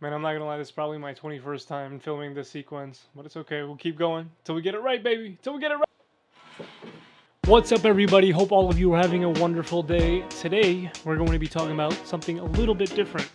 Man, I'm not gonna lie, this is probably my 21st time filming this sequence, but it's okay, we'll keep going till we get it right, baby, till we get it right. What's up, everybody? Hope all of you are having a wonderful day. Today, we're going to be talking about something a little bit different.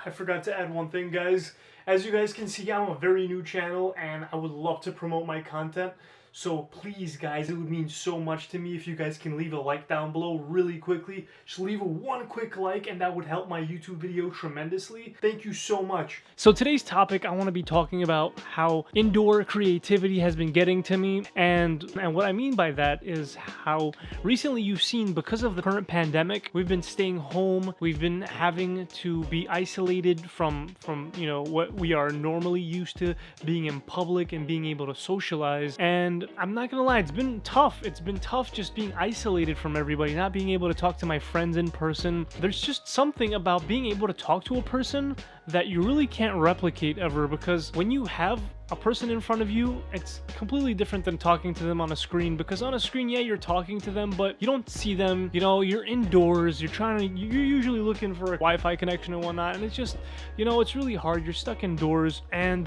I forgot to add one thing, guys. As you guys can see, I'm a very new channel, and I would love to promote my content. So please, guys, it would mean so much to me if you guys can leave a like down below really quickly. Just leave one quick like, and that would help my YouTube video tremendously. Thank you so much. So today's topic, I want to be talking about how indoor creativity has been getting to me, and what I mean by that is how recently you've seen, because of the current pandemic, we've been staying home. We've been having to be isolated from you know, what we are normally used to, being in public and being able to socialize. And I'm not gonna lie, it's been tough. It's been tough just being isolated from everybody, not being able to talk to my friends in person. There's just something about being able to talk to a person that you really can't replicate ever, because when you have a person in front of you, it's completely different than talking to them on a screen. Because on a screen, yeah, you're talking to them, but you don't see them. You know, you're indoors, you're usually looking for a Wi-Fi connection and whatnot, and it's just, you know, it's really hard. You're stuck indoors, and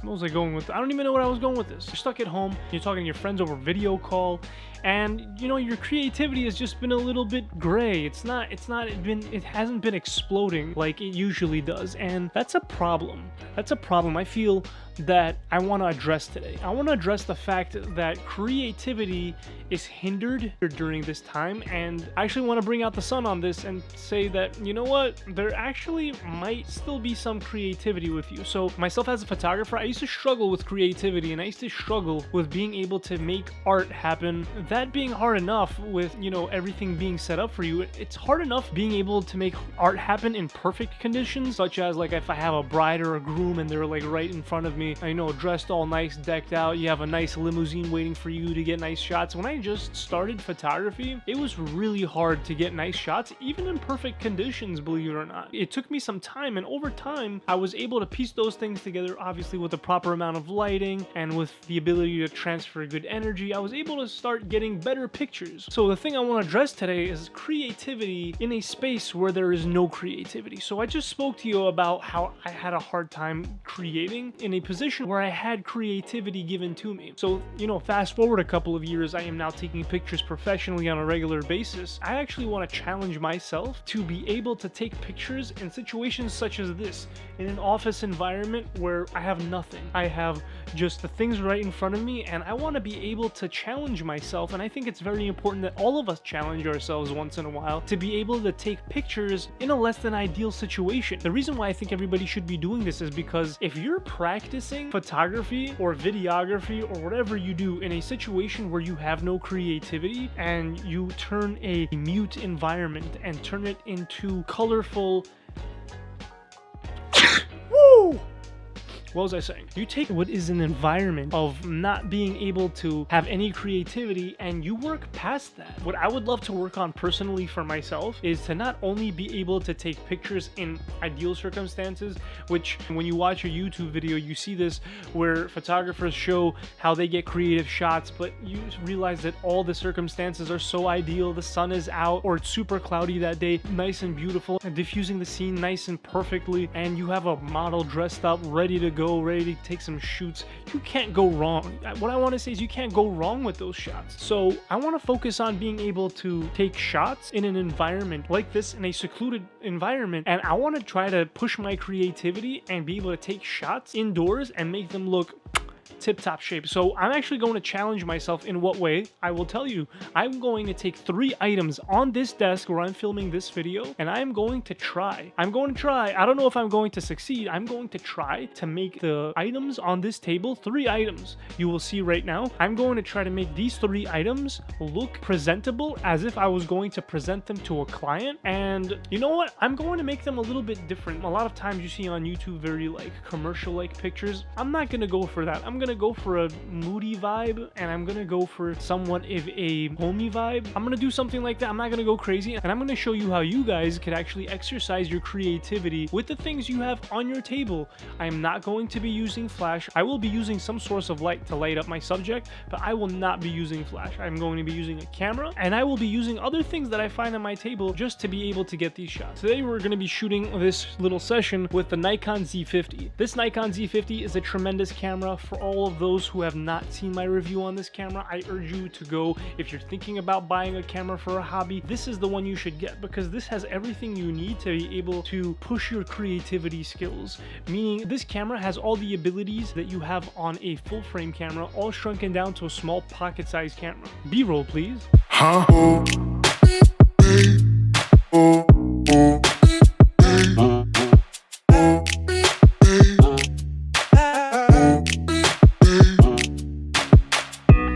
what was I going with? I don't even know what I was going with this. You're stuck at home, you're talking to your friends over video call, and you know, your creativity has just been a little bit gray. It hasn't been exploding like it usually does, and that's a problem. That's a problem I feel that I want to address today. I want to address the fact that creativity is hindered during this time, and I actually want to bring out the sun on this and say that, you know what, there actually might still be some creativity with you. So myself as a photographer, I used to struggle with creativity, and I used to struggle with being able to make art happen. That being hard enough with, you know, everything being set up for you, it's hard enough being able to make art happen in perfect conditions, such as like if I have a bride or a groom and they're like right in front of me, I know, dressed all nice, decked out, you have a nice limousine waiting for you to get nice shots. When I just started photography, it was really hard to get nice shots, even in perfect conditions, believe it or not. It took me some time, and over time, I was able to piece those things together, obviously with the proper amount of lighting and with the ability to transfer good energy. I was able to start getting better pictures. So the thing I want to address today is creativity in a space where there is no creativity. So I just spoke to you about how I had a hard time creating in a position where I had creativity given to me. So, you know, fast forward a couple of years, I am now taking pictures professionally on a regular basis. I actually want to challenge myself to be able to take pictures in situations such as this, in an office environment where I have nothing. I have just the things right in front of me, and I want to be able to challenge myself. And I think it's very important that all of us challenge ourselves once in a while to be able to take pictures in a less than ideal situation. The reason why I think everybody should be doing this is because if you're practicing photography or videography or whatever you do in a situation where you have no creativity, and you turn a mute environment and turn it into colorful woo! What was I saying? You take what is an environment of not being able to have any creativity and you work past that. What I would love to work on personally for myself is to not only be able to take pictures in ideal circumstances, which when you watch a YouTube video, you see this where photographers show how they get creative shots, but you realize that all the circumstances are so ideal. The sun is out, or it's super cloudy that day, nice and beautiful, and diffusing the scene nice and perfectly, and you have a model dressed up, ready to go, ready to take some shoots. You can't go wrong. What I want to say is you can't go wrong with those shots. So I want to focus on being able to take shots in an environment like this, in a secluded environment, and I want to try to push my creativity and be able to take shots indoors and make them look tip-top shape. So I'm actually going to challenge myself. In what way? I will tell you. I'm going to take 3 items on this desk where I'm filming this video, and I'm going to try. I don't know if I'm going to succeed. I'm going to try to make the items on this table 3 items. You will see right now. I'm going to try to make these 3 items look presentable, as if I was going to present them to a client. And you know what? I'm going to make them a little bit different. A lot of times you see on YouTube very like commercial like pictures. I'm not going to go for that. I'm gonna go for a moody vibe and I'm gonna go for somewhat of a homey vibe, I'm gonna do something like that. I'm not gonna go crazy, and I'm gonna show you how you guys could actually exercise your creativity with the things you have on your table. I am not going to be using flash. I will be using some source of light to light up my subject, but I will not be using flash. I'm going to be using a camera, and I will be using other things that I find on my table just to be able to get these shots. Today we're going to be shooting this little session with the Nikon Z50. This Nikon Z50 is a tremendous camera. For all of those who have not seen my review on this camera, I urge you to go. If you're thinking about buying a camera for a hobby, this is the one you should get, because this has everything you need to be able to push your creativity skills. Meaning this camera has all the abilities that you have on a full frame camera, all shrunken down to a small pocket-sized camera. B-roll, please.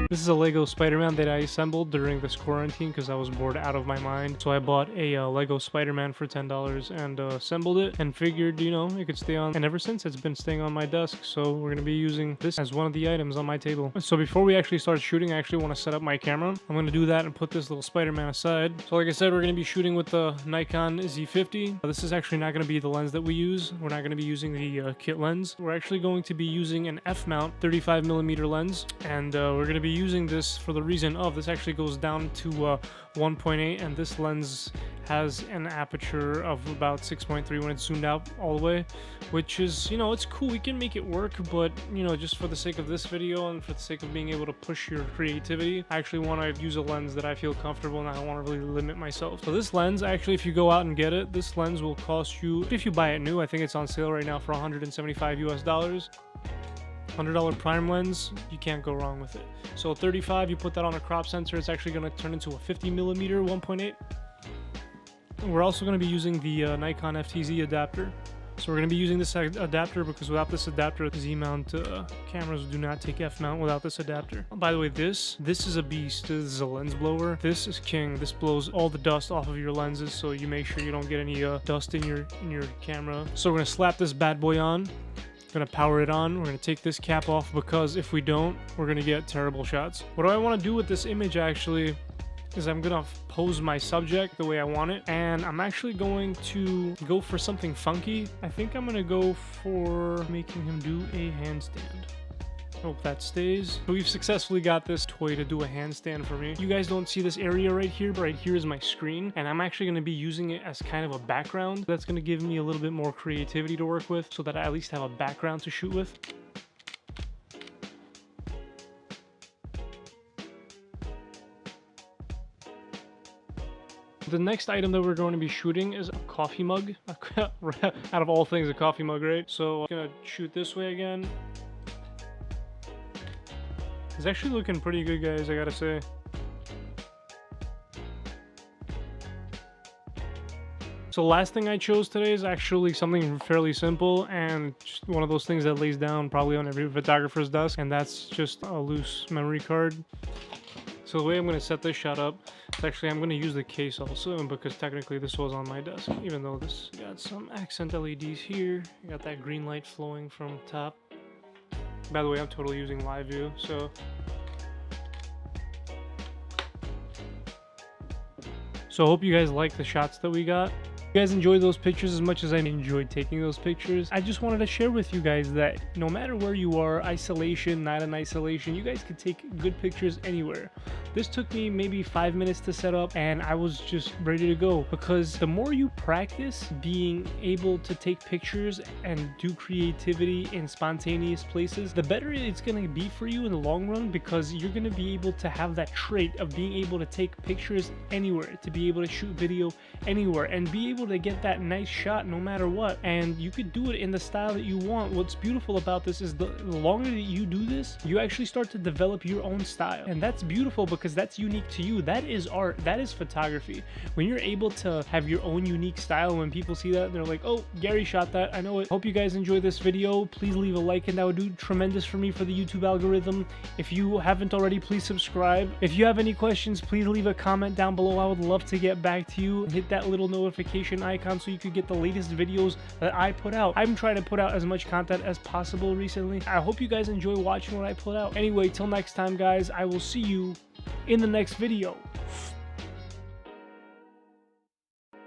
This is a Lego Spider-Man that I assembled during this quarantine because I was bored out of my mind. So I bought a Lego Spider-Man for $10 and assembled it and figured, you know, it could stay on. And ever since, it's been staying on my desk. So we're going to be using this as one of the items on my table. So before we actually start shooting, I actually want to set up my camera. I'm going to do that and put this little Spider-Man aside. So like I said, we're going to be shooting with the Nikon Z50. This is actually not going to be the lens that we use. We're not going to be using the kit lens. We're actually going to be using an F-mount 35mm lens. And we're going to be using this for the reason of this actually goes down to 1.8, and this lens has an aperture of about 6.3 when it's zoomed out all the way, which is, you know, it's cool. We can make it work, but, you know, just for the sake of this video and for the sake of being able to push your creativity, I actually want to use a lens that I feel comfortable and I don't want to really limit myself. So this lens, actually, if you go out and get it, this lens will cost you, if you buy it new, I think it's on sale right now for $175 US. $100 prime lens, you can't go wrong with it. So 35, you put that on a crop sensor, it's actually going to turn into a 50mm 1.8. We're also going to be using the Nikon FTZ adapter. So we're going to be using this adapter because without this adapter, Z-mount cameras do not take F-mount without this adapter. By the way, this is a beast. This is a lens blower. This is king. This blows all the dust off of your lenses, so you make sure you don't get any dust in your camera. So we're going to slap this bad boy on. Gonna power it on. We're gonna take this cap off because if we don't, we're gonna get terrible shots. What do I want to do with this image actually is I'm gonna pose my subject the way I want it, and I'm actually going to go for something funky. I think I'm gonna go for making him do a handstand. Hope that stays. So we've successfully got this toy to do a handstand for me. You guys don't see this area right here, but right here is my screen, and I'm actually going to be using it as kind of a background. That's going to give me a little bit more creativity to work with so that I at least have a background to shoot with. The next item that we're going to be shooting is a coffee mug. Out of all things, a coffee mug, right? So I'm going to shoot this way again. It's actually looking pretty good, guys, I gotta say. So last thing I chose today is actually something fairly simple and just one of those things that lays down probably on every photographer's desk, and that's just a loose memory card. So the way I'm going to set this shot up is actually I'm going to use the case also, because technically this was on my desk, even though this got some accent LEDs here. You got that green light flowing from top. By the way, I'm totally using live view, so I hope you guys like the shots that we got. You guys enjoy those pictures as much as I enjoyed taking those pictures. I just wanted to share with you guys that no matter where you are, isolation, not in isolation, you guys can take good pictures anywhere. This took me maybe 5 minutes to set up and I was just ready to go, because the more you practice being able to take pictures and do creativity in spontaneous places, the better it's going to be for you in the long run, because you're going to be able to have that trait of being able to take pictures anywhere, to be able to shoot video anywhere and be able to get that nice shot no matter what. And you could do it in the style that you want. What's beautiful about this is the longer that you do this, you actually start to develop your own style, and that's beautiful because that's unique to you. That is art. That is photography. When you're able to have your own unique style, when people see that, they're like, oh, Gary shot that, I know it. Hope you guys enjoyed this video. Please leave a like, and that would do tremendous for me for the YouTube algorithm. If you haven't already, please subscribe. If you have any questions, please leave a comment down below. I would love to get back to you. Hit that little notification notification icon so you could get the latest videos that I put out. I'm trying to put out as much content as possible recently. I hope you guys enjoy watching what I put out. Anyway, till next time, guys, I will see you in the next video.